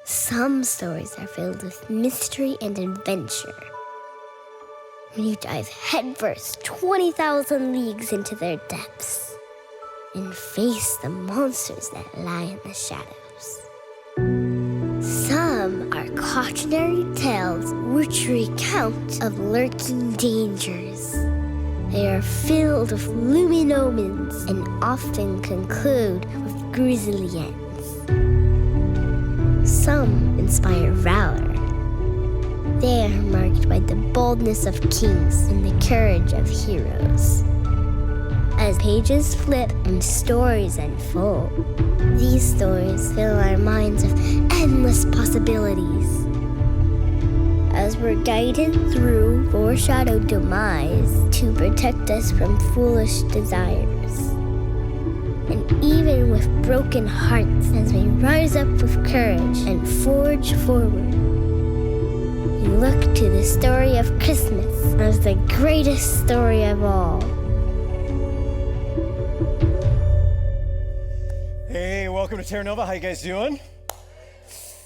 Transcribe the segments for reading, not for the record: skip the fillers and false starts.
Some stories are filled with mystery and adventure. When you dive headfirst 20,000 leagues into their depths and face the monsters that lie in the shadows. Some are cautionary tales which recount of lurking dangers. They are filled with looming omens and often conclude with grisly ends. Some inspire valor. They are marked by the boldness of kings and the courage of heroes. As pages flip and stories unfold, these stories fill our minds with endless possibilities. As we're guided through foreshadowed demise to protect us from foolish desires. And even with broken hearts, as we rise up with courage and forge forward, we look to the story of Christmas as the greatest story of all. Hey, welcome to Terra Nova. How you guys doing?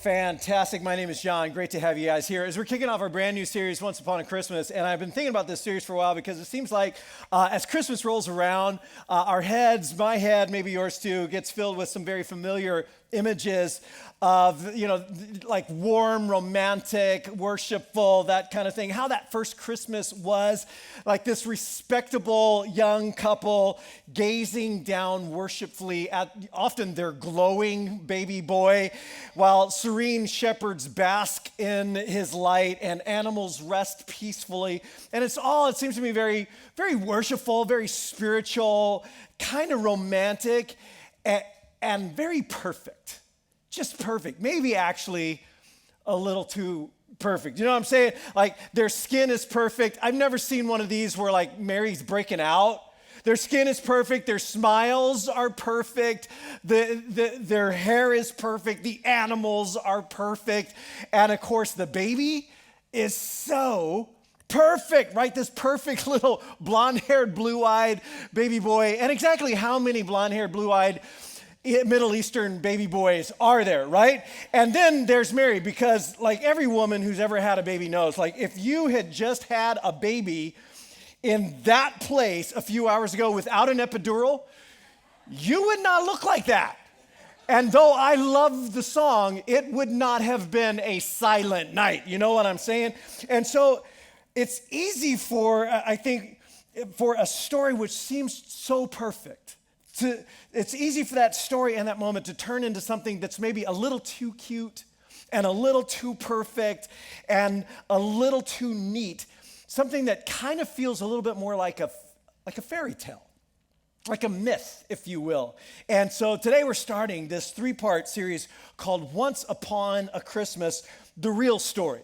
Fantastic. My name is John. Great to have you guys here. As we're kicking off our brand new series, Once Upon a Christmas, and I've been thinking about this series for a while because it seems like as Christmas rolls around, our heads, my head, maybe yours too, gets filled with some very familiar images of, like warm, romantic, worshipful, that kind of thing. How that first Christmas was, like this respectable young couple gazing down worshipfully at often their glowing baby boy, while serene shepherds bask in his light and animals rest peacefully. And it seems to me very, very worshipful, very spiritual, kind of romantic, and very perfect. Just perfect. Maybe actually a little too perfect. You know what I'm saying? Like their skin is perfect. I've never seen one of these where like Mary's breaking out. Their skin is perfect. Their smiles are perfect. Their hair is perfect. The animals are perfect. And of course, the baby is so perfect, right? This perfect little blonde-haired, blue-eyed baby boy. And exactly how many blonde-haired, blue-eyed Middle Eastern baby boys are there, right? And then there's Mary, because like every woman who's ever had a baby knows, like if you had just had a baby in that place a few hours ago without an epidural, you would not look like that. And though I love the song, it would not have been a silent night. You know what I'm saying? And so it's easy for, I think, for a story which seems so perfect, it's easy for that story and that moment to turn into something that's maybe a little too cute and a little too perfect and a little too neat, something that kind of feels a little bit more like a fairy tale, like a myth, if you will. And so today we're starting this 3-part series called Once Upon a Christmas, the real story.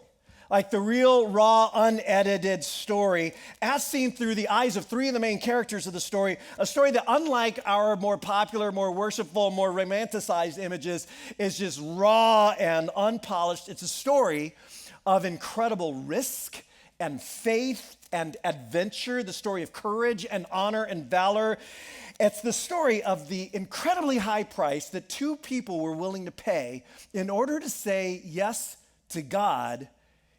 Like the real, raw, unedited story, as seen through the eyes of 3 of the main characters of the story, a story that, unlike our more popular, more worshipful, more romanticized images, is just raw and unpolished. It's a story of incredible risk and faith and adventure, the story of courage and honor and valor. It's the story of the incredibly high price that 2 people were willing to pay in order to say yes to God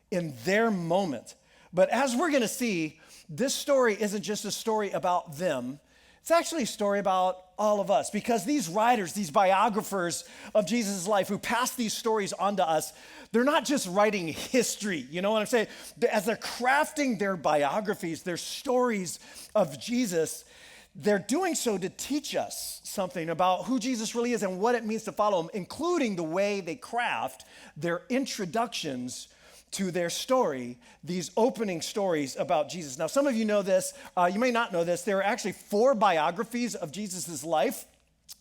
in their moment. But as we're going to see, this story isn't just a story about them. It's actually a story about all of us, because these writers, these biographers of Jesus' life who pass these stories on to us, they're not just writing history. You know what I'm saying? As they're crafting their biographies, their stories of Jesus, they're doing so to teach us something about who Jesus really is and what it means to follow him, including the way they craft their introductions to their story, these opening stories about Jesus. Now, some of you know this, you may not know this. There are actually 4 biographies of Jesus' life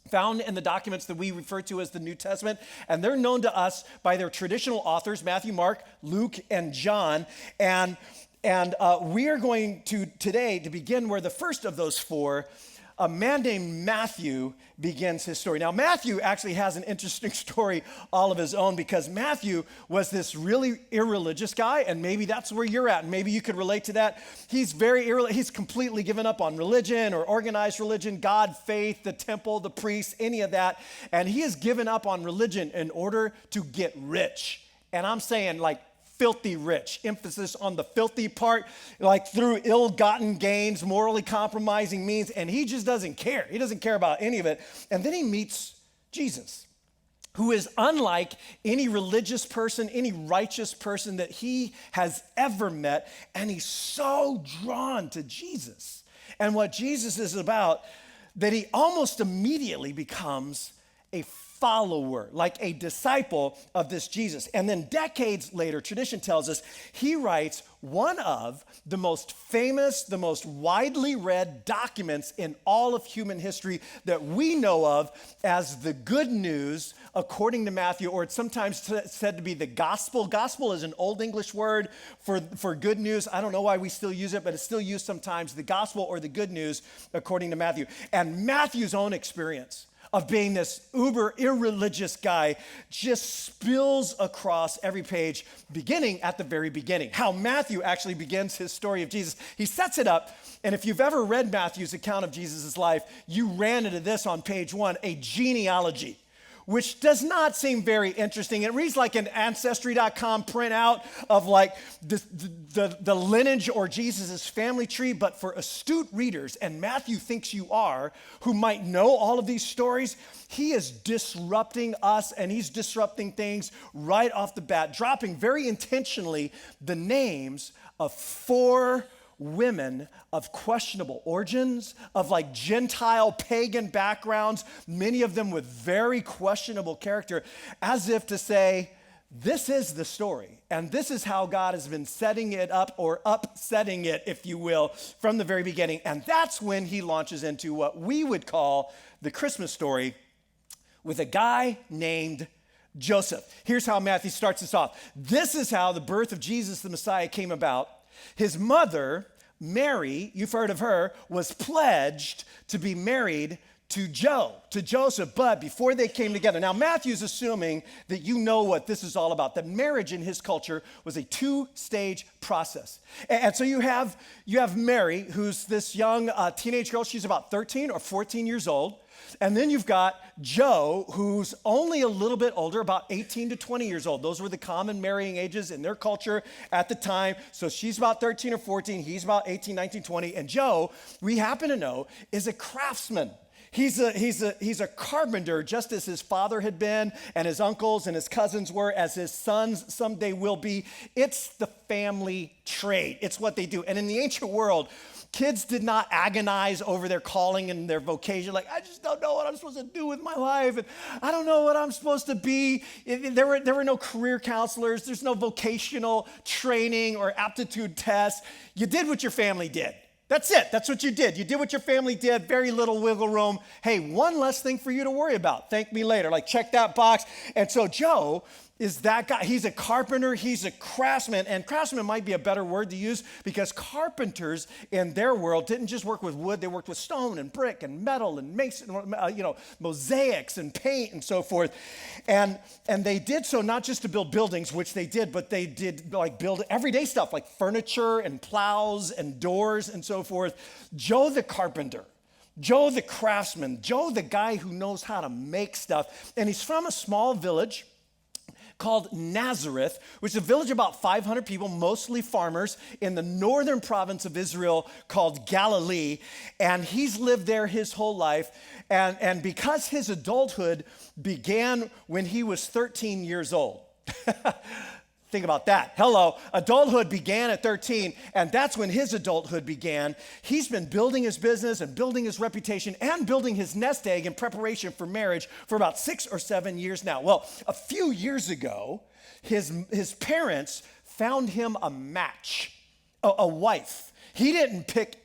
found in the documents that we refer to as the New Testament, and they're known to us by their traditional authors, Matthew, Mark, Luke, and John. And we are going to today to begin where the first of those 4 a man named Matthew begins his story. Now, Matthew actually has an interesting story all of his own because Matthew was this really irreligious guy, and maybe that's where you're at, and maybe you could relate to that. He's he's completely given up on religion or organized religion, God, faith, the temple, the priests, any of that, and he has given up on religion in order to get rich. And I'm saying like filthy rich, emphasis on the filthy part, like through ill-gotten gains, morally compromising means, and he just doesn't care. He doesn't care about any of it. And then he meets Jesus, who is unlike any religious person, any righteous person that he has ever met, and he's so drawn to Jesus and what Jesus is about that he almost immediately becomes a follower, like a disciple of this Jesus. And then decades later, tradition tells us, he writes one of the most famous, the most widely read documents in all of human history that we know of as the Good News, according to Matthew, or it's sometimes said to be the gospel. Gospel is an Old English word for good news. I don't know why we still use it, but it's still used sometimes, the gospel or the good news, according to Matthew. And Matthew's own experience of being this uber irreligious guy just spills across every page, beginning at the very beginning. How Matthew actually begins his story of Jesus. He sets it up, and if you've ever read Matthew's account of Jesus' life, you ran into this on page 1, a genealogy, which does not seem very interesting. It reads like an Ancestry.com printout of like the lineage or Jesus' family tree, but for astute readers, and Matthew thinks you are, who might know all of these stories, he is disrupting us and he's disrupting things right off the bat, dropping very intentionally the names of 4 women of questionable origins, of like Gentile pagan backgrounds, many of them with very questionable character, as if to say, this is the story, and this is how God has been setting it up or upsetting it, if you will, from the very beginning. And that's when he launches into what we would call the Christmas story with a guy named Joseph. Here's how Matthew starts us off. This is how the birth of Jesus the Messiah came about. His mother, Mary, you've heard of her, was pledged to be married to Joseph, but before they came together. Now, Matthew's assuming that you know what this is all about, that marriage in his culture was a 2-stage process. And so you have Mary, who's this young teenage girl. She's about 13 or 14 years old. And then you've got Joe, who's only a little bit older, about 18 to 20 years old. Those were the common marrying ages in their culture at the time. So she's about 13 or 14. He's about 18, 19, 20. And Joe, we happen to know, is a craftsman. He's a carpenter, just as his father had been, and his uncles and his cousins were, as his sons someday will be. It's the family trade. It's what they do. And in the ancient world, kids did not agonize over their calling and their vocation. Like, I just don't know what I'm supposed to do with my life, and I don't know what I'm supposed to be. There were no career counselors. There's no vocational training or aptitude tests. You did what your family did. That's it. That's what you did. You did what your family did. Very little wiggle room. Hey, one less thing for you to worry about. Thank me later. Like, check that box. And so Joe is that guy. He's a carpenter. He's a craftsman. And craftsman might be a better word to use because carpenters in their world didn't just work with wood. They worked with stone and brick and metal and mason, mosaics and paint and so forth. And they did so not just to build buildings, which they did, but they did like build everyday stuff like furniture and plows and doors and so forth. Joe the carpenter, Joe the craftsman, Joe the guy who knows how to make stuff. And he's from a small village called Nazareth, which is a village of about 500 people, mostly farmers, in the northern province of Israel called Galilee. And he's lived there his whole life. And because his adulthood began when he was 13 years old. Think about that. Hello. Adulthood began at 13, and that's when his adulthood began. He's been building his business and building his reputation and building his nest egg in preparation for marriage for about 6 or 7 years now. Well, a few years ago, his parents found him a match, a wife. He didn't pick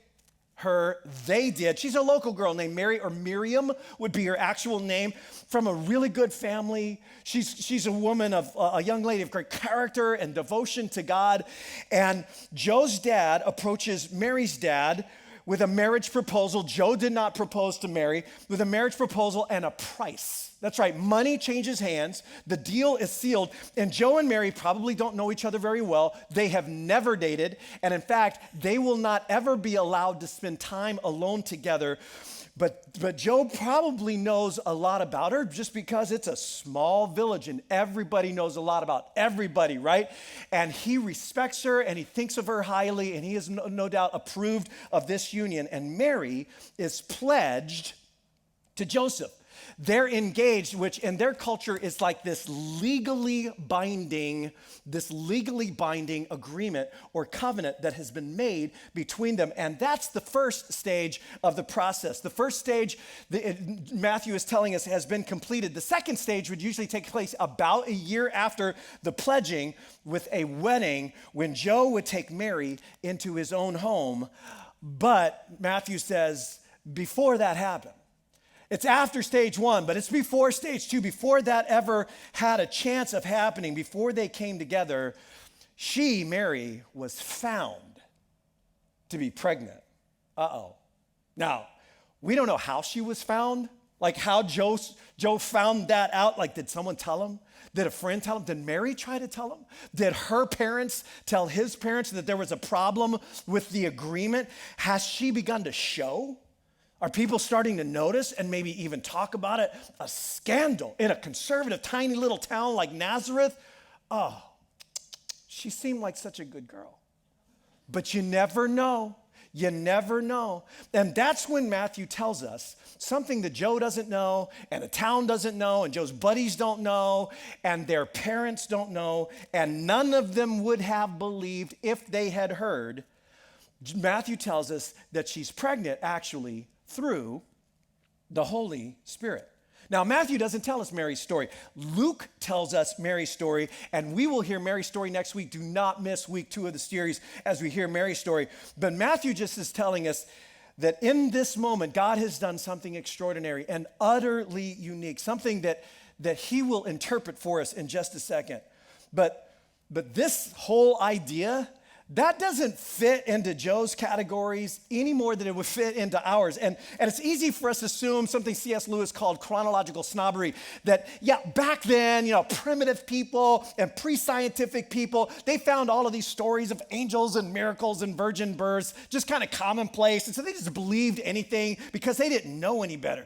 her, they did. She's a local girl named Mary, or Miriam would be her actual name, from a really good family. She's a woman of a young lady of great character and devotion to God. And Joe's dad approaches Mary's dad with a marriage proposal. Joe did not propose to Mary, with a marriage proposal and a price. That's right, money changes hands, the deal is sealed, and Joe and Mary probably don't know each other very well. They have never dated, and in fact, they will not ever be allowed to spend time alone together. But Joe probably knows a lot about her just because it's a small village and everybody knows a lot about everybody, right? And he respects her and he thinks of her highly, and he is no doubt approved of this union. And Mary is pledged to Joseph. They're engaged, which in their culture is like this legally binding agreement or covenant that has been made between them. And that's the first stage of the process. The first stage, Matthew is telling us, has been completed. The second stage would usually take place about a year after the pledging, with a wedding when Joe would take Mary into his own home. But Matthew says before that happened, it's after stage one, but it's before stage two, before that ever had a chance of happening, before they came together, Mary, was found to be pregnant. Now, we don't know how she was found, like how Joe found that out. Like, did someone tell him? Did a friend tell him? Did Mary try to tell him? Did her parents tell his parents that there was a problem with the agreement? Has she begun to show? Are people starting to notice and maybe even talk about it? A scandal in a conservative, tiny little town like Nazareth? Oh, she seemed like such a good girl. But you never know. You never know. And that's when Matthew tells us something that Joe doesn't know, and the town doesn't know, and Joe's buddies don't know, and their parents don't know, and none of them would have believed if they had heard. Matthew tells us that she's pregnant, actually, through the Holy Spirit. Now, Matthew doesn't tell us Mary's story. Luke tells us Mary's story, and we will hear Mary's story next week. Do not miss week 2 of the series as we hear Mary's story. But Matthew just is telling us that in this moment, God has done something extraordinary and utterly unique, something that he will interpret for us in just a second. But this whole idea, that doesn't fit into Joe's categories any more than it would fit into ours. And it's easy for us to assume something C.S. Lewis called chronological snobbery, that, back then, primitive people and pre-scientific people, they found all of these stories of angels and miracles and virgin births just kind of commonplace. And so they just believed anything because they didn't know any better.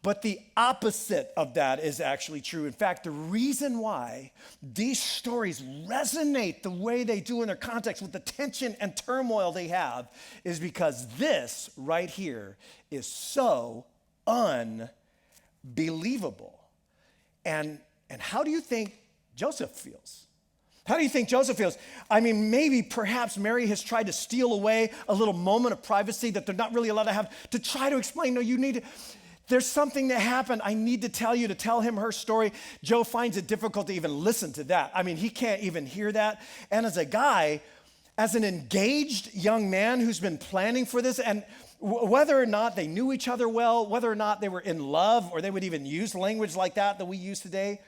But the opposite of that is actually true. In fact, the reason why these stories resonate the way they do in their context with the tension and turmoil they have is because this right here is so unbelievable. And how do you think Joseph feels? How do you think Joseph feels? I mean, perhaps Mary has tried to steal away a little moment of privacy that they're not really allowed to have, to try to explain, no, you need to. There's something that happened. I need to tell you, to tell him her story. Joe finds it difficult to even listen to that. I mean, he can't even hear that. And as a guy, as an engaged young man who's been planning for this, and whether or not they knew each other well, whether or not they were in love, or they would even use language like that we use today,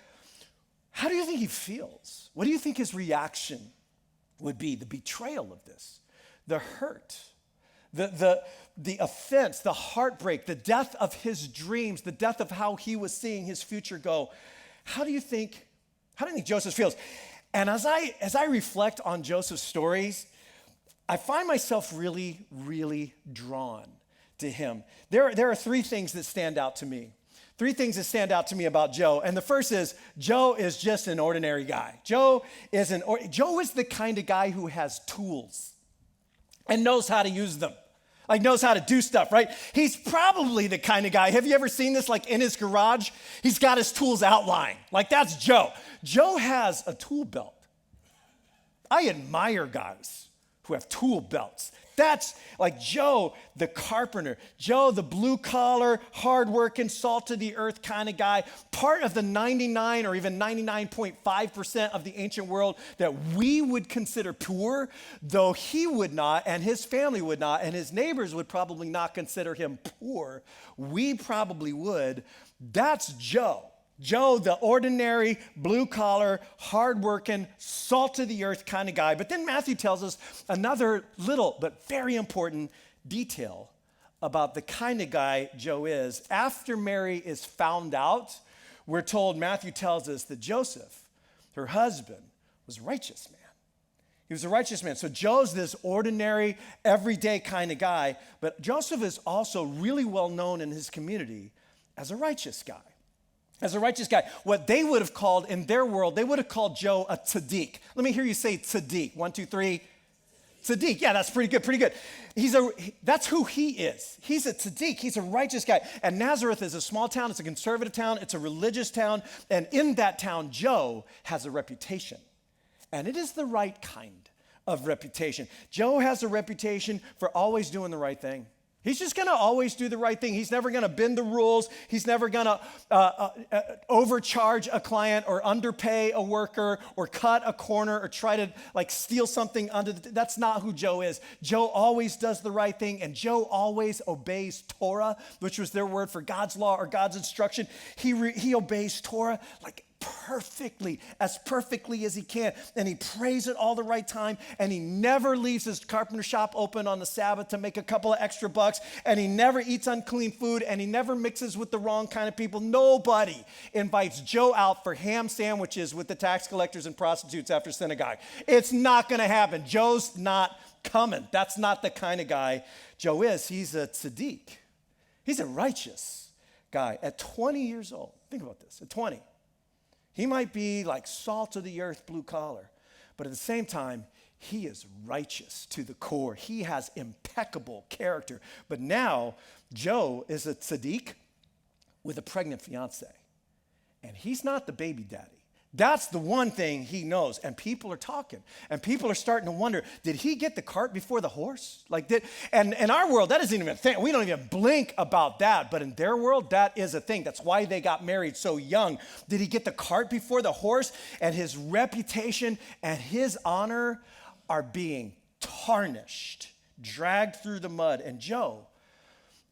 how do you think he feels? What do you think his reaction would be? The betrayal of this, the hurt, the offense, the heartbreak, the death of his dreams, the death of how he was seeing his future go. How do you think Joseph feels? And as I reflect on Joseph's stories, I find myself really, really drawn to him. There are 3 things that stand out to me. 3 things that stand out to me about Joe. And the first is, Joe is just an ordinary guy. Joe is the kind of guy who has tools and knows how to use them. Like, knows how to do stuff, right? He's probably the kind of guy, have you ever seen this, like in his garage? He's got his tools outlined. Like, that's Joe. Joe has a tool belt. I admire guys who have tool belts. That's like Joe, the carpenter, Joe, the blue collar, hardworking, salt of the earth kind of guy, part of the 99 or even 99.5% of the ancient world that we would consider poor, though he would not, and his family would not, and his neighbors would probably not consider him poor. We probably would. That's Joe. Joe, the ordinary, blue-collar, hardworking, salt-of-the-earth kind of guy. But then Matthew tells us another little but very important detail about the kind of guy Joe is. After Mary is found out, we're told, Matthew tells us that Joseph, her husband, was a righteous man. He was a righteous man. So Joe's this ordinary, everyday kind of guy, but Joseph is also really well known in his community as a righteous guy. As a righteous guy. What they would have called, in their world, they would have called Joe a tzaddik. Let me hear you say tzaddik. 1, 2, 3. Tzaddik, yeah, that's pretty good, pretty good. That's who he is. He's a tzaddik, he's a righteous guy. And Nazareth is a small town, it's a conservative town, it's a religious town, and in that town, Joe has a reputation. And it is the right kind of reputation. Joe has a reputation for always doing the right thing. He's just going to always do the right thing. He's never going to bend the rules. He's never going to overcharge a client or underpay a worker or cut a corner or try to steal something that's not who Joe is. Joe always does the right thing, and Joe always obeys Torah, which was their word for God's law or God's instruction. He obeys Torah perfectly as he can, and he prays at all the right time, and he never leaves his carpenter shop open on the Sabbath to make a couple of extra bucks, and he never eats unclean food, and he never mixes with the wrong kind of people. Nobody invites Joe out for ham sandwiches with the tax collectors and prostitutes after synagogue. It's not going to happen. Joe's not coming. That's not the kind of guy Joe is. He's a tzaddik. He's a righteous guy. At 20 years old, think about this, at 20, he might be like salt of the earth, blue collar, but at the same time, he is righteous to the core. He has impeccable character. But now, Joe is a tzaddik with a pregnant fiance, and he's not the baby daddy. That's the one thing he knows, and people are talking, and people are starting to wonder, did he get the cart before the horse? And in our world, that isn't even a thing. We don't even blink about that, but in their world, that is a thing. That's why they got married so young. Did he get the cart before the horse? And his reputation and his honor are being tarnished, dragged through the mud. And Joe,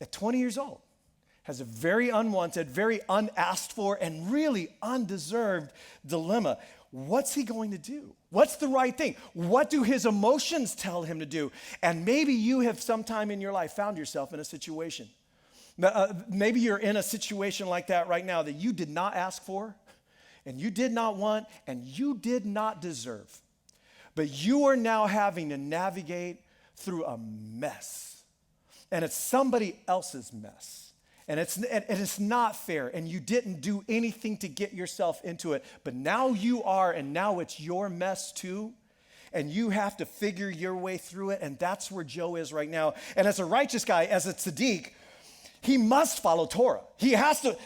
at 20 years old, has a very unwanted, very unasked for, and really undeserved dilemma. What's he going to do? What's the right thing? What do his emotions tell him to do? And maybe you have sometime in your life found yourself in a situation. Maybe you're in a situation like that right now that you did not ask for, and you did not want, and you did not deserve. But you are now having to navigate through a mess. And it's somebody else's mess. And it's not fair, and you didn't do anything to get yourself into it, but now you are, and now it's your mess too, and you have to figure your way through it, and that's where Joe is right now. And as a righteous guy, as a tzaddik, he must follow Torah. He has to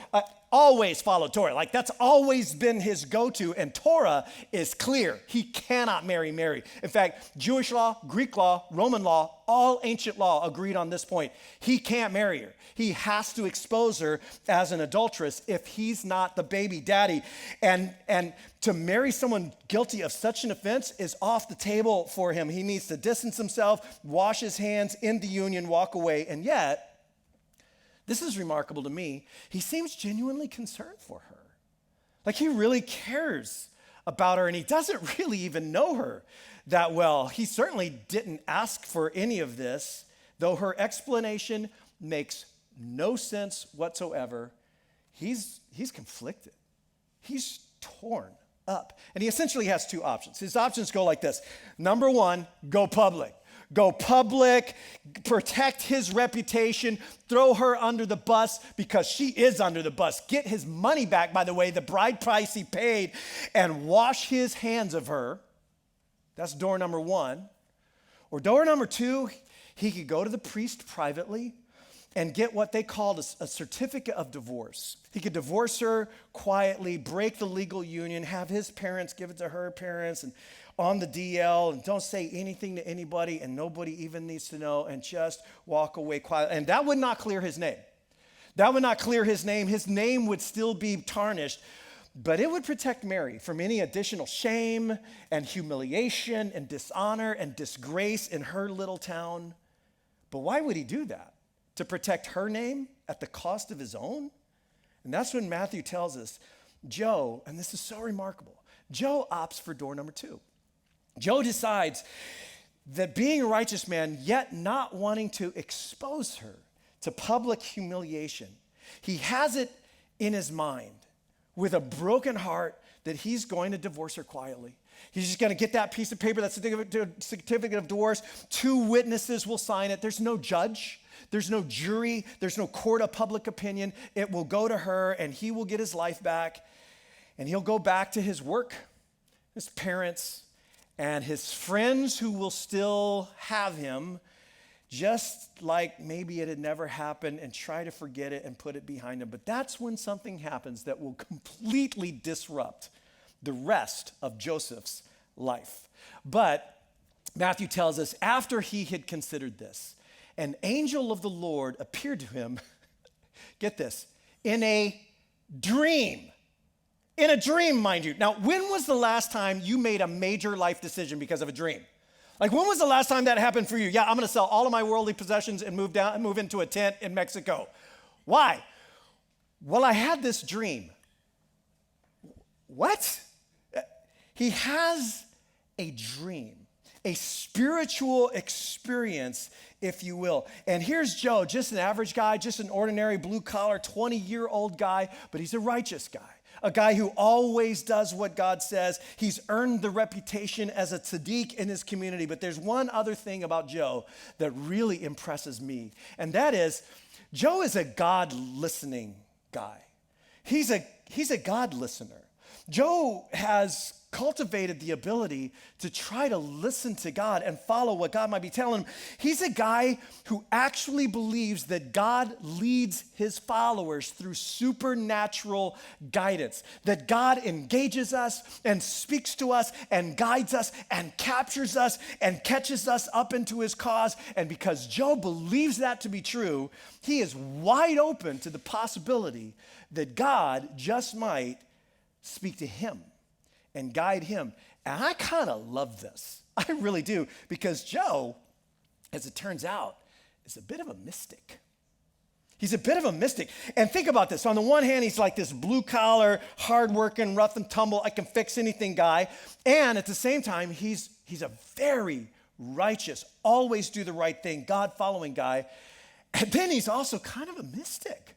always follow Torah. That's always been his go-to, and Torah is clear. He cannot marry Mary. In fact, Jewish law, Greek law, Roman law, all ancient law agreed on this point. He can't marry her. He has to expose her as an adulteress if he's not the baby daddy. And to marry someone guilty of such an offense is off the table for him. He needs to distance himself, wash his hands in the union, walk away, and yet, this is remarkable to me, he seems genuinely concerned for her. He really cares about her, and he doesn't really even know her that well. He certainly didn't ask for any of this, though her explanation makes no sense whatsoever. He's conflicted. He's torn up. And he essentially has two options. His options go like this. Number one, go public. Go public, protect his reputation, throw her under the bus because she is under the bus. Get his money back, by the way, the bride price he paid, and wash his hands of her. That's door number one. Or door number two, he could go to the priest privately and get what they called a certificate of divorce. He could divorce her quietly, break the legal union, have his parents give it to her parents, and on the DL, and don't say anything to anybody, and nobody even needs to know, and just walk away quietly. And that would not clear his name. That would not clear his name. His name would still be tarnished, but it would protect Mary from any additional shame and humiliation and dishonor and disgrace in her little town. But why would he do that? To protect her name at the cost of his own? And that's when Matthew tells us, Joe, and this is so remarkable, Joe opts for door number two. Joe decides, that being a righteous man, yet not wanting to expose her to public humiliation, he has it in his mind with a broken heart that he's going to divorce her quietly. He's just going to get that piece of paper, that certificate of divorce. 2 witnesses will sign it. There's no judge. There's no jury. There's no court of public opinion. It will go to her, and he will get his life back, and he'll go back to his work, his parents, and his friends who will still have him, just like maybe it had never happened, and try to forget it and put it behind him. But that's when something happens that will completely disrupt the rest of Joseph's life. But Matthew tells us, after he had considered this, an angel of the Lord appeared to him, get this, in a dream. In a dream, mind you. Now, when was the last time you made a major life decision because of a dream? Like, when was the last time that happened for you? Yeah, I'm going to sell all of my worldly possessions and move into a tent in Mexico. Why? Well, I had this dream. What? He has a dream, a spiritual experience, if you will. And here's Joe, just an average guy, just an ordinary blue-collar, 20-year-old guy, but he's a righteous guy. A guy who always does what God says. He's earned the reputation as a tzaddik in his community. But there's one other thing about Joe that really impresses me, and that is Joe is a God-listening guy. He's a God listener. Joe has cultivated the ability to try to listen to God and follow what God might be telling him. He's a guy who actually believes that God leads his followers through supernatural guidance, that God engages us and speaks to us and guides us and captures us and catches us up into his cause. And because Joe believes that to be true, he is wide open to the possibility that God just might speak to him and guide him. And I kind of love this. I really do, because Joe, as it turns out, is a bit of a mystic. He's a bit of a mystic. And think about this. On the one hand, he's like this blue-collar, hard-working, rough and tumble, I can fix anything guy. And at the same time, he's a very righteous, always do the right thing, God-following guy. And then he's also kind of a mystic.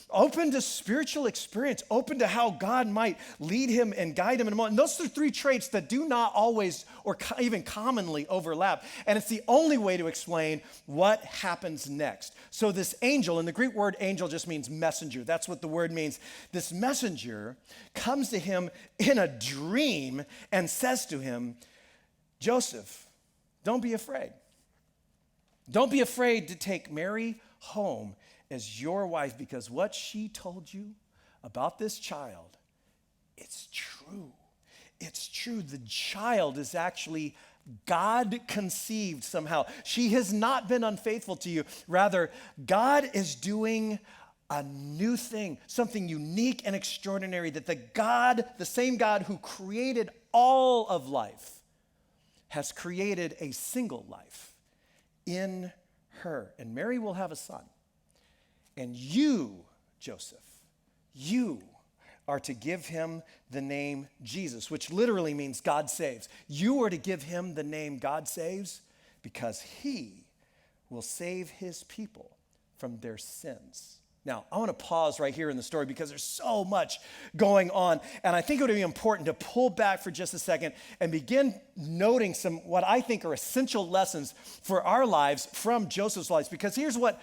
Open to spiritual experience, open to how God might lead him and guide him in a moment. And those are 3 traits that do not always or even commonly overlap. And it's the only way to explain what happens next. So this angel, and the Greek word angel just means messenger. That's what the word means. This messenger comes to him in a dream and says to him, Joseph, don't be afraid. Don't be afraid to take Mary home as your wife, because what she told you about this child, it's true. It's true. The child is actually God conceived somehow. She has not been unfaithful to you. Rather, God is doing a new thing, something unique and extraordinary, that the same God who created all of life has created a single life in her. And Mary will have a son. And you, Joseph, you are to give him the name Jesus, which literally means God saves. You are to give him the name God saves because he will save his people from their sins. Now, I want to pause right here in the story because there's so much going on. And I think it would be important to pull back for just a second and begin noting some what I think are essential lessons for our lives from Joseph's life. Because here's what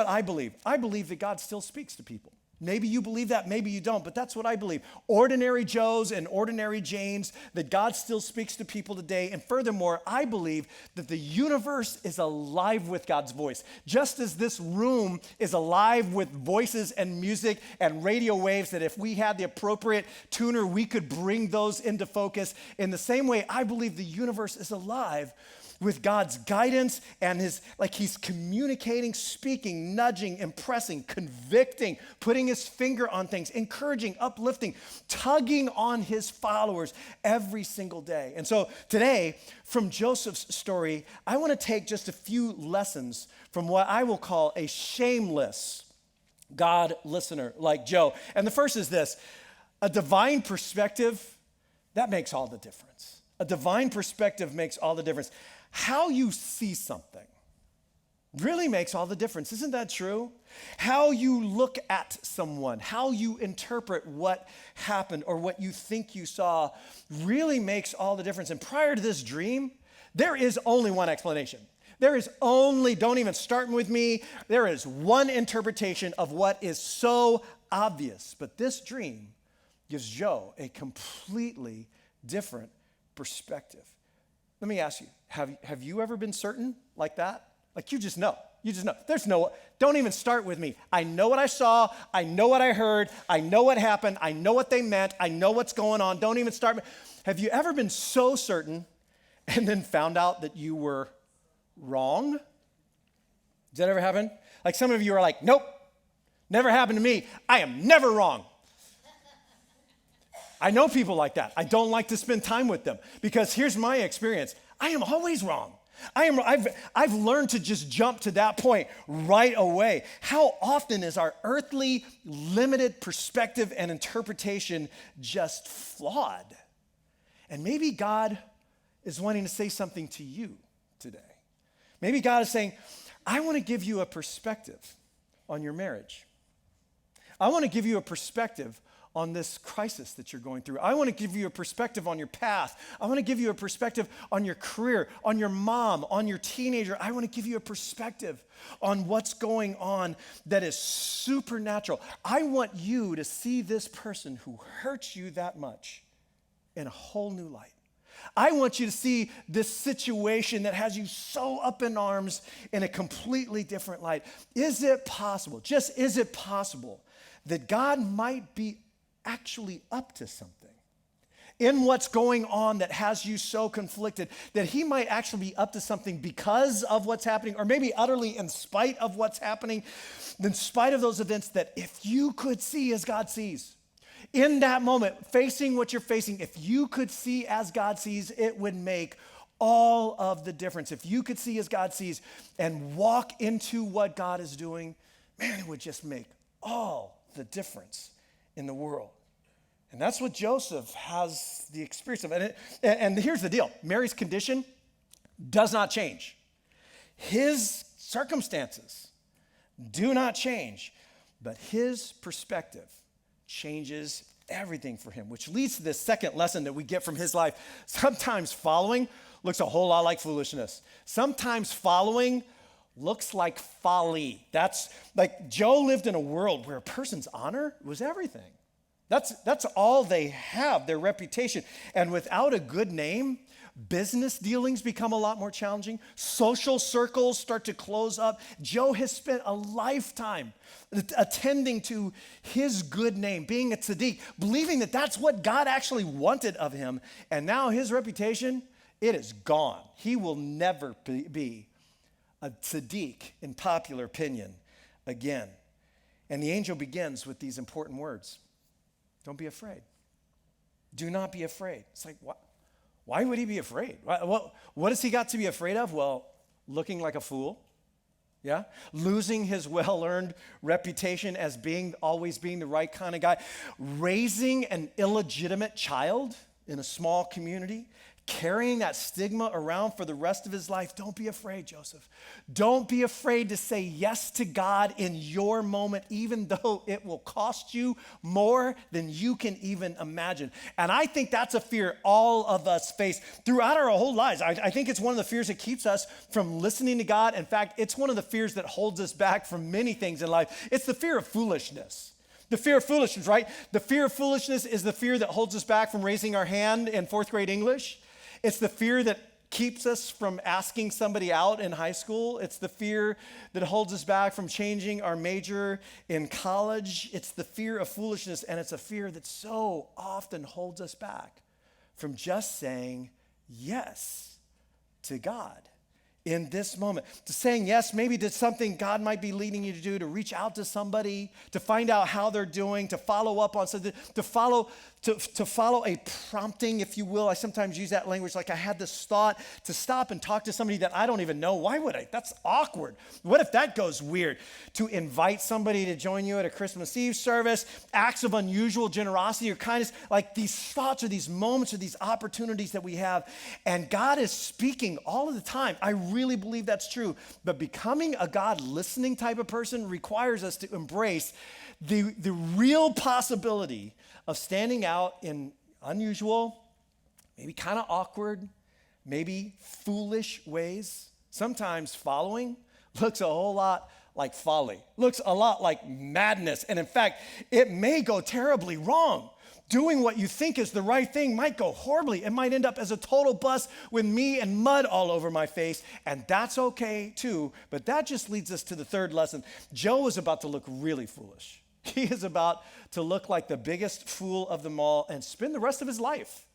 I believe. I believe that God still speaks to people. Maybe you believe that, maybe you don't, but that's what I believe. Ordinary Joes and ordinary Janes, that God still speaks to people today. And furthermore, I believe that the universe is alive with God's voice. Just as this room is alive with voices and music and radio waves, that if we had the appropriate tuner, we could bring those into focus. In the same way, I believe the universe is alive with God's guidance and he's communicating, speaking, nudging, impressing, convicting, putting his finger on things, encouraging, uplifting, tugging on his followers every single day. And so today, from Joseph's story, I want to take just a few lessons from what I will call a shameless God listener like Joe. And the first is this: a divine perspective, that makes all the difference. A divine perspective makes all the difference. how you see something really makes all the difference. Isn't that true? How you look at someone, how you interpret what happened or what you think you saw really makes all the difference. And prior to this dream, there is only one explanation. There is only, don't even start with me, there is one interpretation of what is so obvious. But this dream gives Joe a completely different perspective. Let me ask you, have you ever been certain like that? Like you just know. You just know. Don't even start with me. I know what I saw. I know what I heard. I know what happened. I know what they meant. I know what's going on. Don't even start. Have you ever been so certain and then found out that you were wrong? Does that ever happen? Like some of you are like, nope, never happened to me. I am never wrong. I know people like that. I don't like to spend time with them because here's my experience. I am always wrong. I've learned to just jump to that point right away. How often is our earthly, limited perspective and interpretation just flawed? And maybe God is wanting to say something to you today. Maybe God is saying, I want to give you a perspective on your marriage. I want to give you a perspective on this crisis that you're going through. I want to give you a perspective on your past. I want to give you a perspective on your career, on your mom, on your teenager. I want to give you a perspective on what's going on that is supernatural. I want you to see this person who hurts you that much in a whole new light. I want you to see this situation that has you so up in arms in a completely different light. Is it possible, just is it possible that God might be actually up to something in what's going on that has you so conflicted, that he might actually be up to something because of what's happening, or maybe utterly in spite of what's happening, in spite of those events, that if you could see as God sees, in that moment, facing what you're facing, if you could see as God sees, it would make all of the difference. If you could see as God sees and walk into what God is doing, man, it would just make all the difference in the world. And that's what Joseph has the experience of. And here's the deal. Mary's condition does not change. His circumstances do not change, but his perspective changes everything for him, which leads to this second lesson that we get from his life. Sometimes following looks a whole lot like foolishness. Sometimes following looks like folly. That's like Joe lived in a world where a person's honor was everything. That's all they have, their reputation. And without a good name, business dealings become a lot more challenging. Social circles start to close up. Joe has spent a lifetime attending to his good name, being a tzaddik, believing that that's what God actually wanted of him. And now his reputation, it is gone. He will never be a tzaddik in popular opinion again. And the angel begins with these important words. Don't be afraid. Do not be afraid. It's like, what? Why would he be afraid? What has he got to be afraid of? Well, looking like a fool, yeah? Losing his well-earned reputation as always being the right kind of guy. Raising an illegitimate child in a small community. Carrying that stigma around for the rest of his life. Don't be afraid, Joseph. Don't be afraid to say yes to God in your moment, even though it will cost you more than you can even imagine. And I think that's a fear all of us face throughout our whole lives. I think it's one of the fears that keeps us from listening to God. In fact, it's one of the fears that holds us back from many things in life. It's the fear of foolishness. The fear of foolishness, right? The fear of foolishness is the fear that holds us back from raising our hand in fourth grade English. It's the fear that keeps us from asking somebody out in high school. It's the fear that holds us back from changing our major in college. It's the fear of foolishness, and it's a fear that so often holds us back from just saying yes to God in this moment, to saying yes maybe to something God might be leading you to do, to reach out to somebody, to find out how they're doing, to follow up on something, to follow a prompting, if you will. I sometimes use that language, like I had this thought to stop and talk to somebody that I don't even know. Why would I? That's awkward. What if that goes weird? To invite somebody to join you at a Christmas Eve service, acts of unusual generosity or kindness, like these thoughts or these moments or these opportunities that we have. And God is speaking all of the time. I really believe that's true. But becoming a God listening type of person requires us to embrace the real possibility of standing out in unusual, maybe kind of awkward, maybe foolish ways. Sometimes following looks a whole lot like folly, looks a lot like madness. And in fact, it may go terribly wrong. Doing what you think is the right thing might go horribly. It might end up as a total bust with me and mud all over my face, and that's okay too. But that just leads us to the third lesson. Joe is about to look really foolish. He is about to look like the biggest fool of them all and spend the rest of his life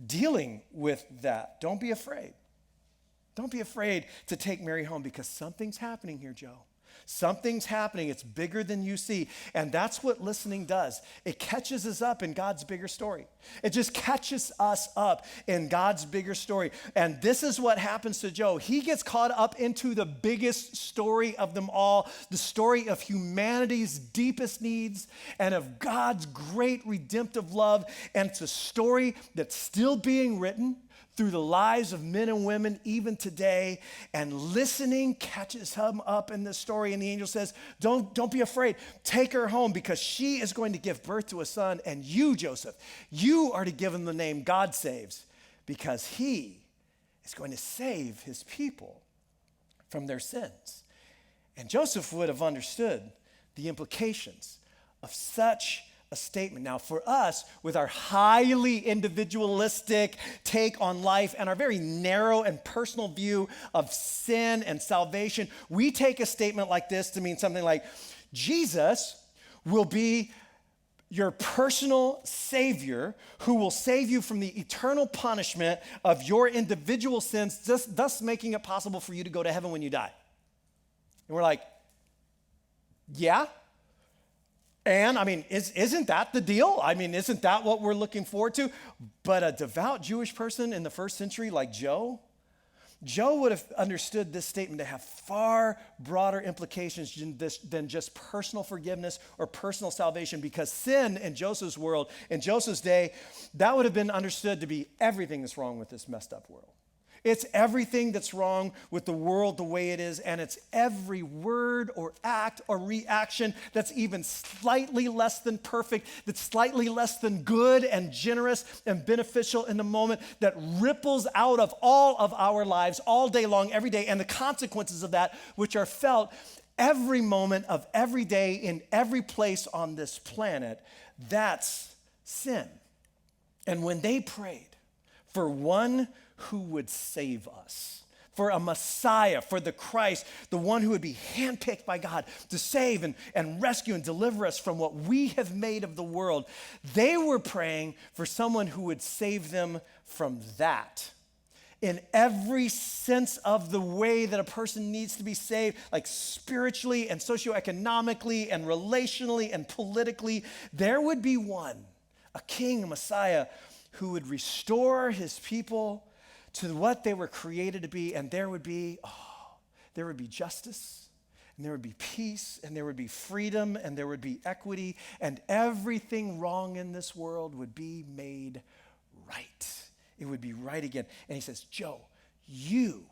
dealing with that. Don't be afraid. Don't be afraid to take Mary home, because something's happening here, Joe. Something's happening. It's bigger than you see. And that's what listening does. It catches us up in God's bigger story. It just catches us up in God's bigger story. And this is what happens to Joe. He gets caught up into the biggest story of them all, the story of humanity's deepest needs and of God's great redemptive love. And it's a story that's still being written through the lives of men and women even today, and listening catches him up in this story. And the angel says, don't be afraid. Take her home, because she is going to give birth to a son, and you, Joseph, you are to give him the name God Saves, because he is going to save his people from their sins. And Joseph would have understood the implications of such a statement. Now, for us, with our highly individualistic take on life and our very narrow and personal view of sin and salvation, we take a statement like this to mean something like, Jesus will be your personal Savior who will save you from the eternal punishment of your individual sins, thus making it possible for you to go to heaven when you die. And we're like, yeah? And I mean, isn't that the deal? I mean, isn't that what we're looking forward to? But a devout Jewish person in the first century like Joe would have understood this statement to have far broader implications than just personal forgiveness or personal salvation, because sin in Joseph's world, in Joseph's day, that would have been understood to be everything that's wrong with this messed up world. It's everything that's wrong with the world the way it is, and it's every word or act or reaction that's even slightly less than perfect, that's slightly less than good and generous and beneficial in the moment, that ripples out of all of our lives all day long, every day, and the consequences of that, which are felt every moment of every day in every place on this planet. That's sin. And when they prayed for one who would save us, for a Messiah, for the Christ, the one who would be handpicked by God to save and rescue and deliver us from what we have made of the world, they were praying for someone who would save them from that. In every sense of the way that a person needs to be saved, like spiritually and socioeconomically and relationally and politically, there would be one, a king, a Messiah, who would restore his people to what they were created to be, and there would be justice, and there would be peace, and there would be freedom, and there would be equity, and everything wrong in this world would be made right. It would be right again. And he says, Joe, you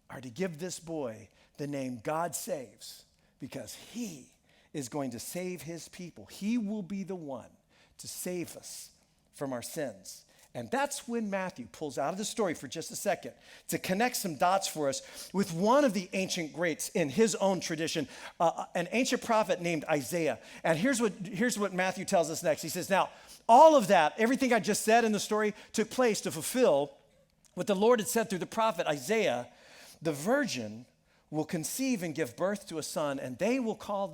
are to give this boy the name God Saves, because he is going to save his people. He will be the one to save us from our sins. And that's when Matthew pulls out of the story for just a second to connect some dots for us with one of the ancient greats in his own tradition, an ancient prophet named Isaiah. And here's what Matthew tells us next. He says, now, all of that, everything I just said in the story, took place to fulfill what the Lord had said through the prophet Isaiah. The virgin will conceive and give birth to a son, and they will call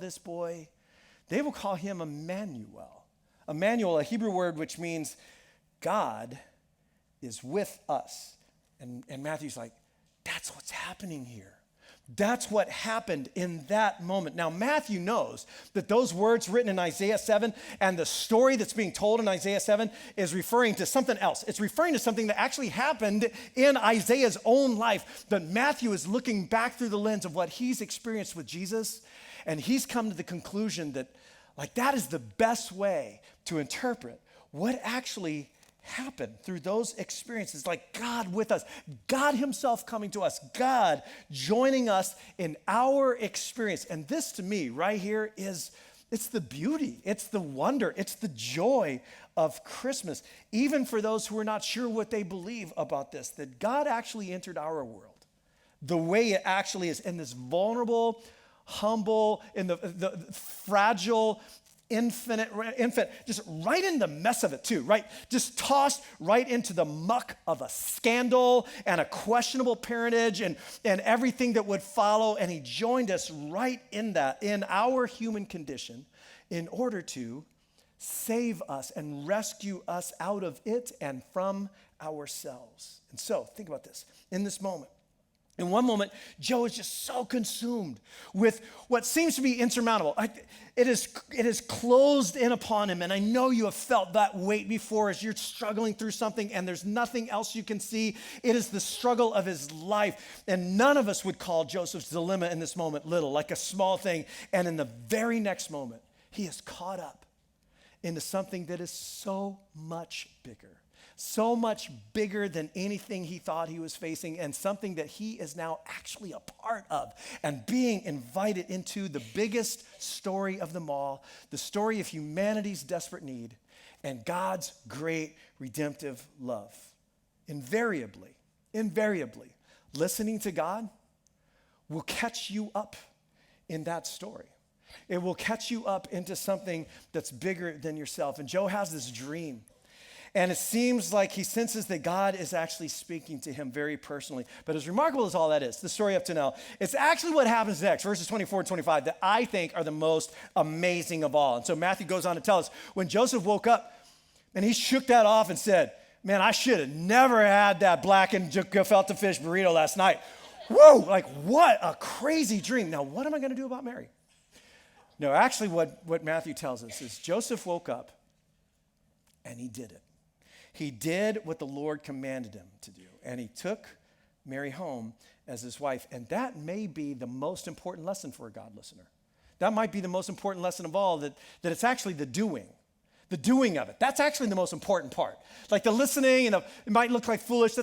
him Emmanuel. Emmanuel, a Hebrew word which means God is with us. And Matthew's like, that's what's happening here. That's what happened in that moment. Now, Matthew knows that those words written in Isaiah 7 and the story that's being told in Isaiah 7 is referring to something else. It's referring to something that actually happened in Isaiah's own life. But Matthew is looking back through the lens of what he's experienced with Jesus, and he's come to the conclusion that, like, that is the best way to interpret what actually happened through those experiences, like God with us, God himself coming to us, God joining us in our experience. And this to me right here it's the beauty, it's the wonder, it's the joy of Christmas, even for those who are not sure what they believe about this, that God actually entered our world the way it actually is, in this vulnerable, humble, in the fragile, infant, just right in the mess of it too, right? Just tossed right into the muck of a scandal and a questionable parentage and everything that would follow. And he joined us right in that, in our human condition, in order to save us and rescue us out of it and from ourselves. And so, think about this. In this moment, in one moment, Joe is just so consumed with what seems to be insurmountable. It is closed in upon him, and I know you have felt that weight before as you're struggling through something and there's nothing else you can see. It is the struggle of his life, and none of us would call Joseph's dilemma in this moment little, like a small thing. And in the very next moment, he is caught up into something that is so much bigger than anything he thought he was facing, and something that he is now actually a part of and being invited into the biggest story of them all, the story of humanity's desperate need and God's great redemptive love. Invariably, listening to God will catch you up in that story. It will catch you up into something that's bigger than yourself. And Joe has this dream. And it seems like he senses that God is actually speaking to him very personally. But as remarkable as all that is, the story up to now, it's actually what happens next, verses 24 and 25, that I think are the most amazing of all. And so Matthew goes on to tell us, when Joseph woke up, and he shook that off and said, man, I should have never had that blackened gefilte fish burrito last night. Whoa, like what a crazy dream. Now, what am I going to do about Mary? No, actually what Matthew tells us is Joseph woke up and he did it. He did what the Lord commanded him to do, and he took Mary home as his wife. And that may be the most important lesson for a God listener. That might be the most important lesson of all, that it's actually the doing of it. That's actually the most important part. Like the listening, and it might look like foolish.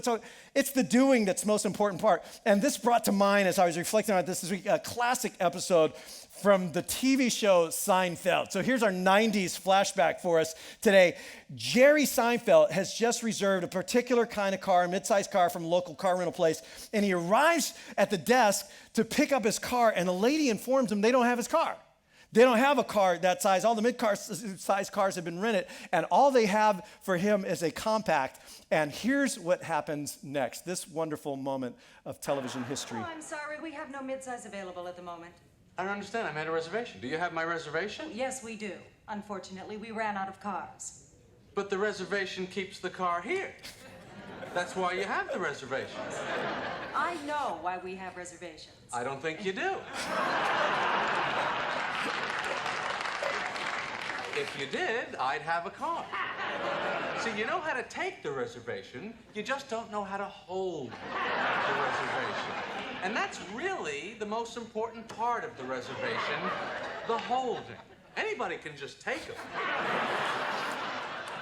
It's the doing that's the most important part. And this brought to mind, as I was reflecting on this week, a classic episode from the TV show Seinfeld. So here's our 90s flashback for us today. Jerry Seinfeld has just reserved a particular kind of car, a mid-sized car from a local car rental place, and he arrives at the desk to pick up his car, and the lady informs him they don't have his car. They don't have a car that size. All the mid-size cars have been rented, and all they have for him is a compact. And here's what happens next, this wonderful moment of television history. Oh, I'm sorry, we have no mid-size available at the moment. I don't understand. I made a reservation. Do you have my reservation? Yes, we do. Unfortunately, we ran out of cars. But the reservation keeps the car here. That's why you have the reservation. I know why we have reservations. I don't think you do. If you did, I'd have a car. See, you know how to take the reservation, you just don't know how to hold the reservation. And that's really the most important part of the reservation, the holding. Anybody can just take them.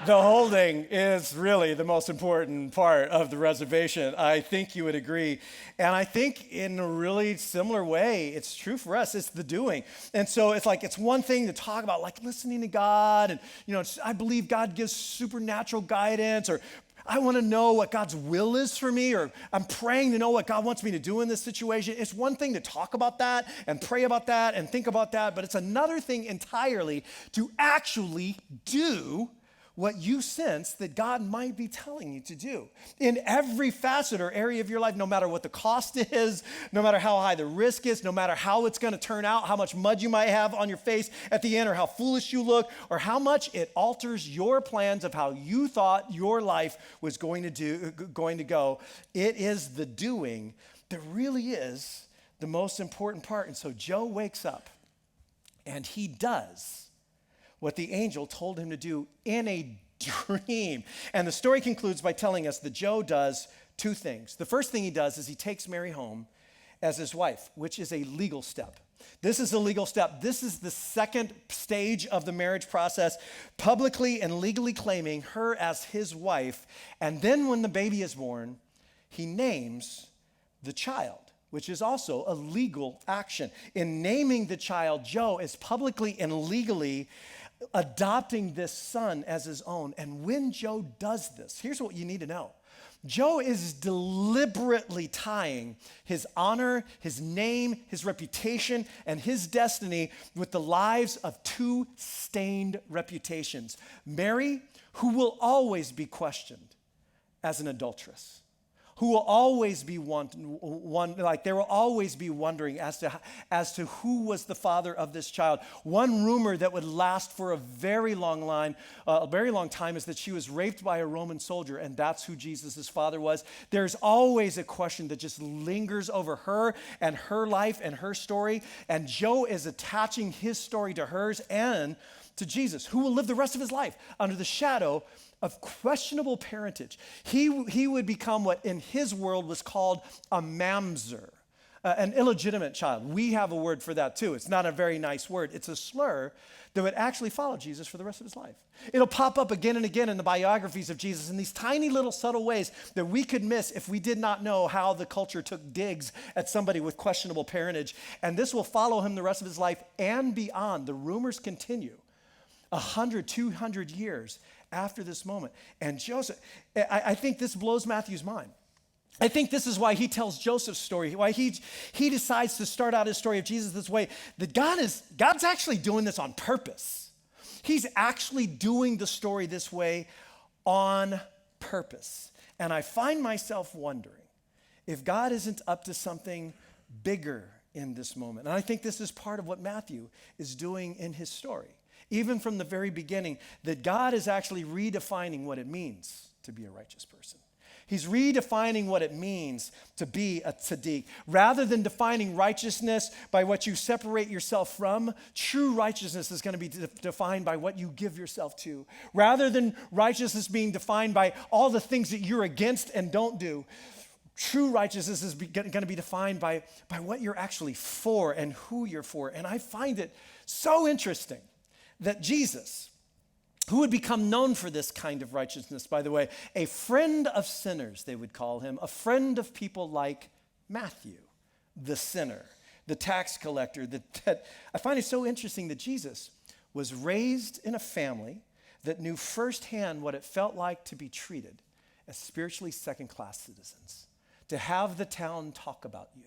The holding is really the most important part of the reservation. I think you would agree. And I think in a really similar way, it's true for us. It's the doing. And so it's one thing to talk about, like listening to God. And, I believe God gives supernatural guidance, or I want to know what God's will is for me, or I'm praying to know what God wants me to do in this situation. It's one thing to talk about that and pray about that and think about that, but it's another thing entirely to actually do what you sense that God might be telling you to do in every facet or area of your life, no matter what the cost is, no matter how high the risk is, no matter how it's going to turn out, how much mud you might have on your face at the end, or how foolish you look, or how much it alters your plans of how you thought your life was going to go. It is the doing there really is the most important part. And so Joe wakes up and he does what the angel told him to do in a dream. And the story concludes by telling us that Joe does two things. The first thing he does is he takes Mary home as his wife, which is a legal step. This is a legal step. This is the second stage of the marriage process, publicly and legally claiming her as his wife. And then when the baby is born, he names the child, which is also a legal action. In naming the child, Joe is publicly and legally adopting this son as his own. And when Joe does this, here's what you need to know. Joe is deliberately tying his honor, his name, his reputation, and his destiny with the lives of two stained reputations. Mary, who will always be questioned as an adulteress, who will always be there will always be wondering as to who was the father of this child. One rumor that would last for a very long time is that she was raped by a Roman soldier, and that's who Jesus' father was. There's always a question that just lingers over her and her life and her story, and Joe is attaching his story to hers and to Jesus, who will live the rest of his life under the shadow of questionable parentage. He would become what in his world was called a mamzer, an illegitimate child. We have a word for that too. It's not a very nice word. It's a slur that would actually follow Jesus for the rest of his life. It'll pop up again and again in the biographies of Jesus in these tiny little subtle ways that we could miss if we did not know how the culture took digs at somebody with questionable parentage. And this will follow him the rest of his life and beyond. The rumors continue 100, 200 years after this moment. And Joseph, I think this blows Matthew's mind. I think this is why he tells Joseph's story, why he decides to start out his story of Jesus this way, that God's actually doing this on purpose. He's actually doing the story this way on purpose. And I find myself wondering if God isn't up to something bigger in this moment. And I think this is part of what Matthew is doing in his story. Even from the very beginning, that God is actually redefining what it means to be a righteous person. He's redefining what it means to be a tzaddik. Rather than defining righteousness by what you separate yourself from, true righteousness is going to be defined by what you give yourself to. Rather than righteousness being defined by all the things that you're against and don't do, true righteousness is going to be defined by what you're actually for and who you're for. And I find it so interesting that Jesus, who would become known for this kind of righteousness, by the way, a friend of sinners, they would call him, a friend of people like Matthew, the sinner, the tax collector. I find it so interesting that Jesus was raised in a family that knew firsthand what it felt like to be treated as spiritually second-class citizens, to have the town talk about you.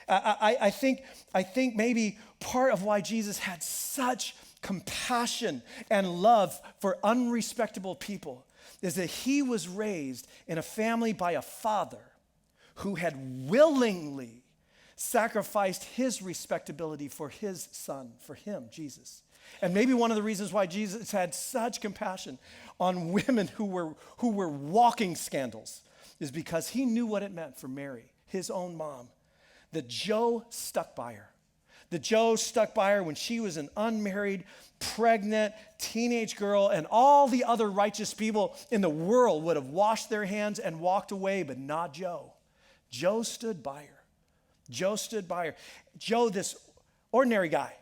I think maybe part of why Jesus had such compassion and love for unrespectable people is that he was raised in a family by a father who had willingly sacrificed his respectability for his son, for him, Jesus. And maybe one of the reasons why Jesus had such compassion on women who were walking scandals is because he knew what it meant for Mary, his own mom, that Joe stuck by her. That Joe stuck by her when she was an unmarried, pregnant teenage girl, and all the other righteous people in the world would have washed their hands and walked away, but not Joe. Joe stood by her. Joe stood by her. Joe, this ordinary guy,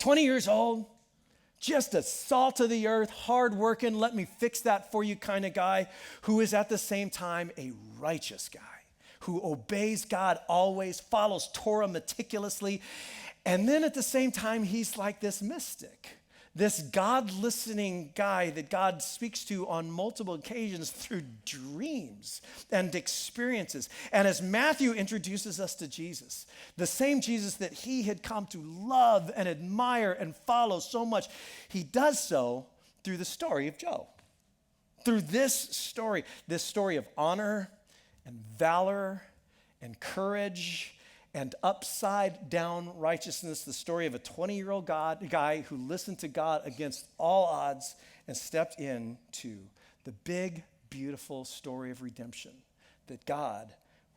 20 years old, just a salt of the earth, hardworking, let me fix that for you kind of guy, who is at the same time a righteous guy, who obeys God always, follows Torah meticulously. And then at the same time, he's like this mystic, this God-listening guy that God speaks to on multiple occasions through dreams and experiences. And as Matthew introduces us to Jesus, the same Jesus that he had come to love and admire and follow so much, he does so through the story of Joe. Through this story of honor and valor and courage and upside down righteousness, the story of a 20-year-old guy who listened to God against all odds and stepped into the big, beautiful story of redemption that God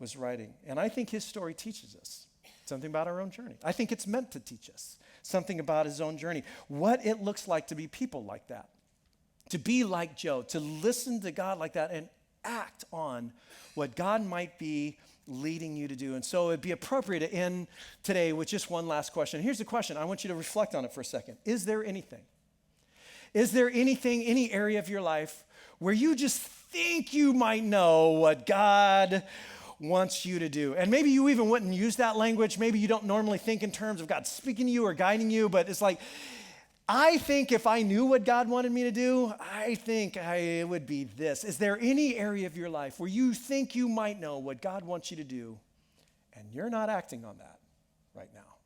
was writing. And I think his story teaches us something about our own journey. I think it's meant to teach us something about his own journey, what it looks like to be people like that, to be like Joe, to listen to God like that and act on what God might be leading you to do. And so it'd be appropriate to end today with just one last question. Here's the question. I want you to reflect on it for a second. Is there anything, any area of your life where you just think you might know what God wants you to do? And maybe you even wouldn't use that language. Maybe you don't normally think in terms of God speaking to you or guiding you, but it's like, I think if I knew what God wanted me to do, I think it would be this. Is there any area of your life where you think you might know what God wants you to do and you're not acting on that right now?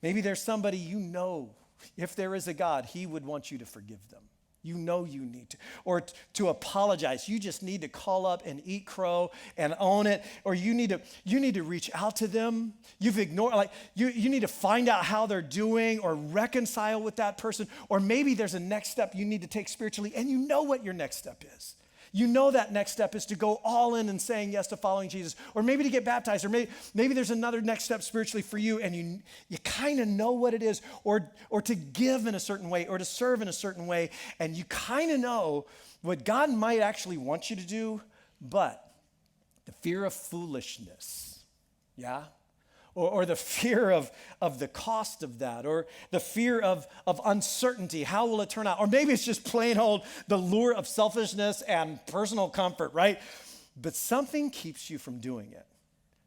Maybe there's somebody you know, if there is a God, he would want you to forgive them. You know you need to. Or to apologize. You just need to call up and eat crow and own it. Or you need to reach out to them. You've ignored, you need to find out how they're doing or reconcile with that person. Or maybe there's a next step you need to take spiritually and you know what your next step is. You know that next step is to go all in and saying yes to following Jesus, or maybe to get baptized, or maybe there's another next step spiritually for you, and you kind of know what it is, or to give in a certain way, or to serve in a certain way, and you kind of know what God might actually want you to do, but the fear of foolishness, yeah? Or the fear of the cost of that, or the fear of uncertainty. How will it turn out? Or maybe it's just plain old the lure of selfishness and personal comfort, right? But something keeps you from doing it.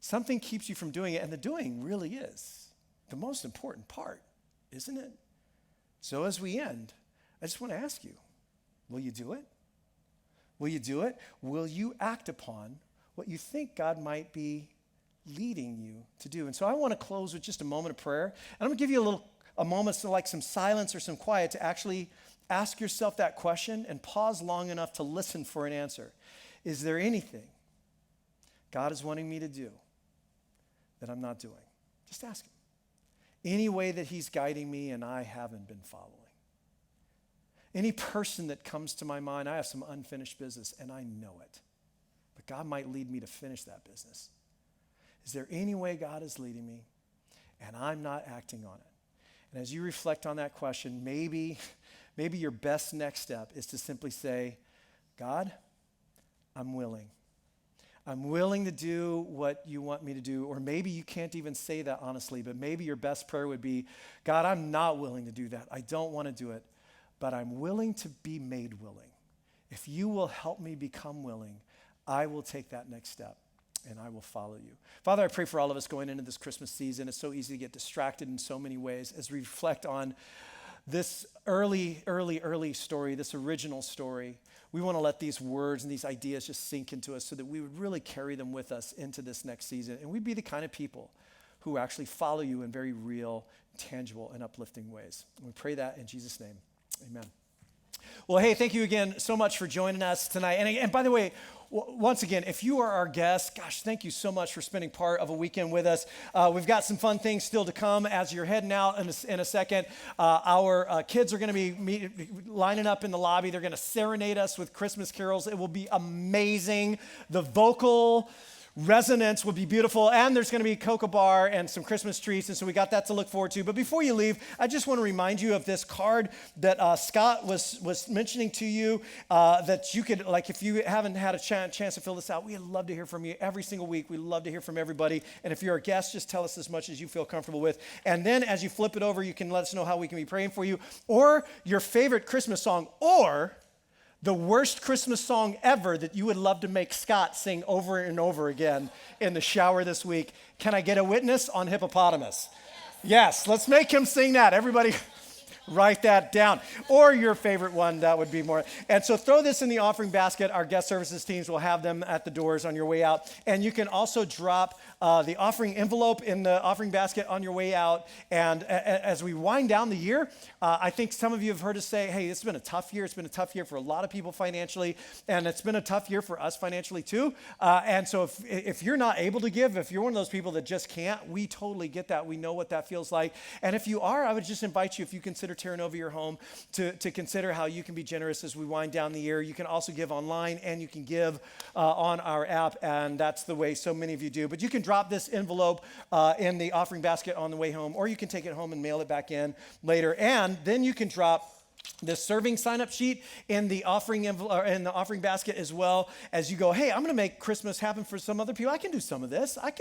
Something keeps you from doing it, and the doing really is the most important part, isn't it? So as we end, I just want to ask you, will you do it? Will you do it? Will you act upon what you think God might be leading you to do? And so I want to close with just a moment of prayer. And I'm going to give you a moment to like some silence or some quiet to actually ask yourself that question and pause long enough to listen for an answer. Is there anything God is wanting me to do that I'm not doing? Just ask him. Any way that he's guiding me and I haven't been following. Any person that comes to my mind, I have some unfinished business and I know it. But God might lead me to finish that business. Is there any way God is leading me and I'm not acting on it? And as you reflect on that question, maybe your best next step is to simply say, God, I'm willing. I'm willing to do what you want me to do. Or maybe you can't even say that honestly, but maybe your best prayer would be, God, I'm not willing to do that. I don't want to do it, but I'm willing to be made willing. If you will help me become willing, I will take that next step. And I will follow you. Father, I pray for all of us going into this Christmas season. It's so easy to get distracted in so many ways as we reflect on this early story, this original story. We want to let these words and these ideas just sink into us so that we would really carry them with us into this next season. And we'd be the kind of people who actually follow you in very real, tangible, and uplifting ways. And we pray that in Jesus' name. Amen. Well, hey, thank you again so much for joining us tonight. And by the way, once again, if you are our guest, gosh, thank you so much for spending part of a weekend with us. We've got some fun things still to come as you're heading out in a second. Our kids are going to be lining up in the lobby. They're going to serenade us with Christmas carols. It will be amazing. The vocal resonance will be beautiful, and there's going to be a cocoa bar and some Christmas trees, and so we got that to look forward to. But before you leave, I just want to remind you of this card that Scott was mentioning to you that you could, like, if you haven't had a chance to fill this out, we'd love to hear from you every single week. We love to hear from everybody, and if you're a guest, just tell us as much as you feel comfortable with. And then as you flip it over, you can let us know how we can be praying for you, or your favorite Christmas song, or the worst Christmas song ever that you would love to make Scott sing over and over again in the shower this week. Can I get a witness on Hippopotamus? Yes, let's make him sing that. Everybody write that down. Or your favorite one, that would be more. And so throw this in the offering basket. Our guest services teams will have them at the doors on your way out. And you can also drop the offering envelope in the offering basket on your way out. And as we wind down the year, I think some of you have heard us say, hey, it's been a tough year. It's been a tough year for a lot of people financially. And it's been a tough year for us financially too. And so if you're not able to give, if you're one of those people that just can't, we totally get that. We know what that feels like. And if you are, I would just invite you, if you consider tearing over your home, to consider how you can be generous as we wind down the year. You can also give online, and you can give on our app, and that's the way so many of you do. But you can drop this envelope in the offering basket on the way home, or you can take it home and mail it back in later. And then you can drop the serving sign-up sheet in the offering basket as well, as you go, hey, I'm going to make Christmas happen for some other people. I can do some of this. I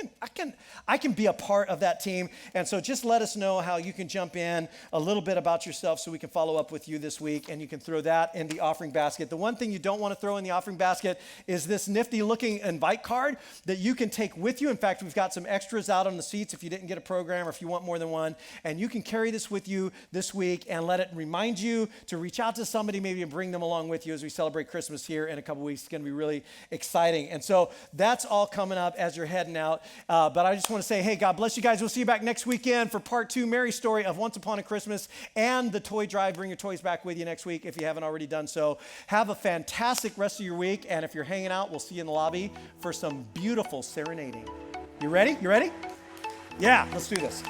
can be a part of that team. And so just let us know how you can jump in, a little bit about yourself, so we can follow up with you this week, and you can throw that in the offering basket. The one thing you don't want to throw in the offering basket is this nifty looking invite card that you can take with you. In fact, we've got some extras out on the seats if you didn't get a program or if you want more than one, and you can carry this with you this week and let it remind you to reach out to somebody maybe and bring them along with you as we celebrate Christmas here in a couple weeks. It's going to be really exciting. And so that's all coming up as you're heading out. But I just want to say, hey, God bless you guys. We'll see you back next weekend for part 2, Mary's story of Once Upon a Christmas, and the toy drive. Bring your toys back with you next week if you haven't already done so. Have a fantastic rest of your week. And if you're hanging out, we'll see you in the lobby for some beautiful serenading. You ready? You ready? Yeah, let's do this.